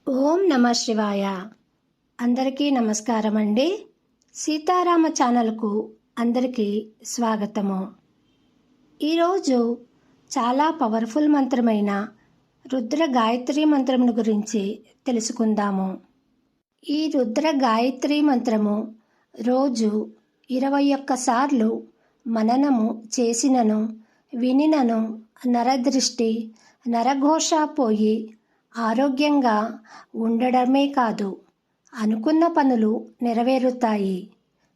ఓం నమ శివాయ. అందరికీ నమస్కారం అండి. సీతారామ ఛానల్కు అందరికీ స్వాగతము. ఈరోజు చాలా పవర్ఫుల్ మంత్రమైన రుద్ర గాయత్రి మంత్రమును గురించి తెలుసుకుందాము. ఈ రుద్ర గాయత్రి మంత్రము రోజు 21 సార్లు మననము చేసినను వినినను నరదృష్టి నరఘోష పోయి ఆరోగ్యంగా ఉండడమే కాదు, అనుకున్న పనులు నెరవేరుతాయి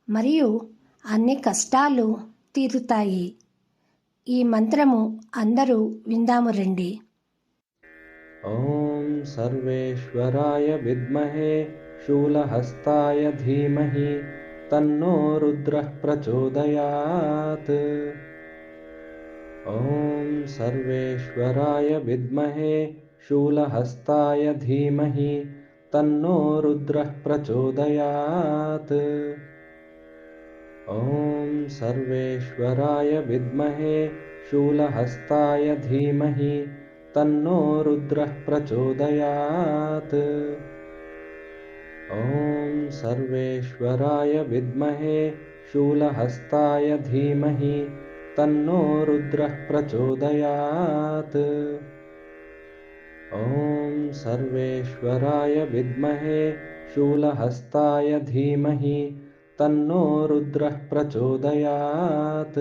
మరియు అన్ని కష్టాలు తీరుతాయి. ఈ మంత్రము అందరూ విందాము రండి. ఓం సర్వేశ్వరాయ విద్మహే శూలహస్తాయ ధీమహి తన్నో రుద్రః ప్రచోదయాత్. ఓం సర్వేశ్వరాయ విద్మహే శూలహస్తాయ ధీమహి తన్నో రుద్రః ప్రచోదయాత్. ఓం సర్వేశ్వరాయ విద్మహే శూలహస్తాయ ధీమహి తన్నో రుద్రః ప్రచోదయాత్. ఓం సర్వేశ్వరాయ విద్మహే శూలహస్తాయ ధీమహి తన్నో రుద్రః ప్రచోదయాత్. ఓం సర్వేశ్వరాయ విద్మహే శూలహస్తాయ ధీమహి తన్నో రుద్రః ప్రచోదయాత్.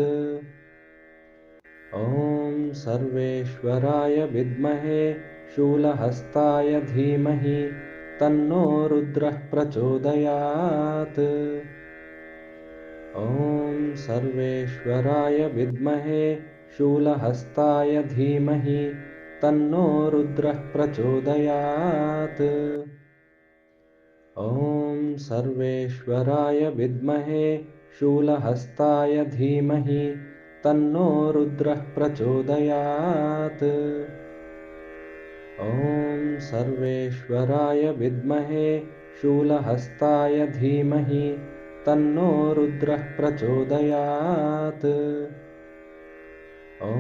ఓం సర్వేశ్వరాయ విద్మహే శూలహస్తాయ ధీమహి తన్నో రుద్రః ప్రచోదయాత్. ఓం సర్వేశ్వరాయ విద్మహే శూలహస్తాయ ధీమహి తన్నో రుద్రః ప్రచోదయాత్. ఓం సర్వేశ్వరాయ విద్మహే శూలహస్తాయ ధీమహి తన్నో రుద్రః ప్రచోదయాత్. ఓం సర్వేశ్వరాయ విద్మహే శూలహస్తాయ ధీమహి తన్నో రుద్రః ప్రచోదయాత్.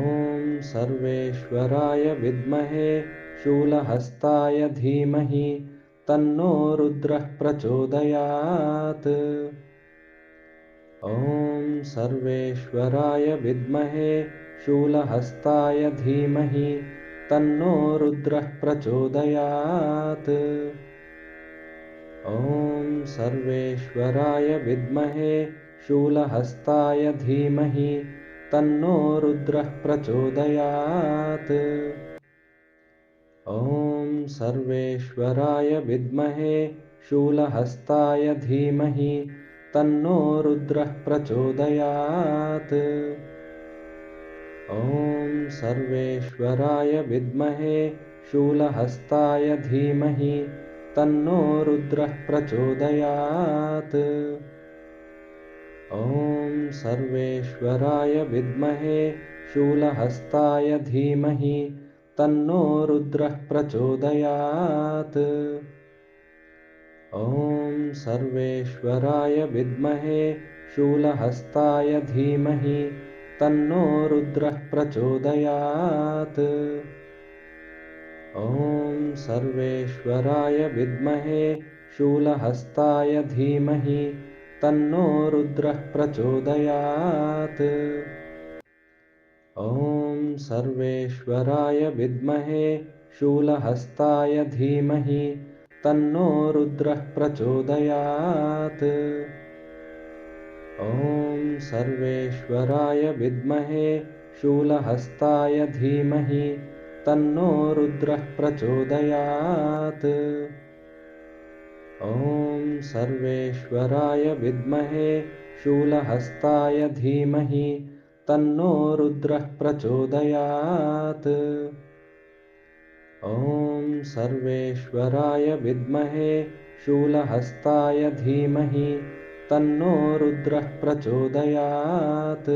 ఓం సర్వేశ్వరాయ విద్మహే శూలహస్తాయ ధీమహి తన్నో రుద్రః ప్రచోదయాత్. ఓం సర్వేశ్వరాయ విద్మహే శూలహస్తాయ ధీమహి తన్నో రుద్రః ప్రచోదయాత్. ఓం సర్వేశ్వరాయ విద్మహే శూలహస్తాయ ధీమహి తన్నో రుద్రః ప్రచోదయాత్. ఓం సర్వేశ్వరాయ విద్మహే శూలహస్తాయ ధీమహి తన్నో రుద్రః ప్రచోదయాత్. ఓం సర్వేశ్వరాయ విద్మహే శూలహస్తాయ ధీమహి తన్నో రుద్రః ప్రచోదయాత్. ఓం సర్వేశ్వరాయ విద్మహే శూలహస్తాయ ధీమహి తన్నో రుద్రః ప్రచోదయాత్. ఓం సర్వేశ్వరాయ విద్మహే శూలహస్తాయ ధీమహి తన్నో రుద్రః ప్రచోదయాత్. ఓం సర్వేశ్వరాయ విద్మహే శూలహస్తాయ ధీమహి తన్నో రుద్రః ప్రచోదయాత్. ఓం సర్వేశ్వరాయ విద్మహే శూలహస్తాయ ధీమహి తన్నో రుద్రః ప్రచోదయాత్. ఓం సర్వేశ్వరాయ విద్మహే శూలహస్తాయ ధీమహి తన్నో రుద్రః ప్రచోదయాత్. ఓం సర్వేశ్వరాయ విద్మహే శూలహస్తాయ ధీమహి తన్నో రుద్రః ప్రచోదయాత్. ఓం సర్వేశ్వరాయ విద్మహే శూలహస్తాయ ధీమహి తన్నో రుద్రః ప్రచోదయాత్.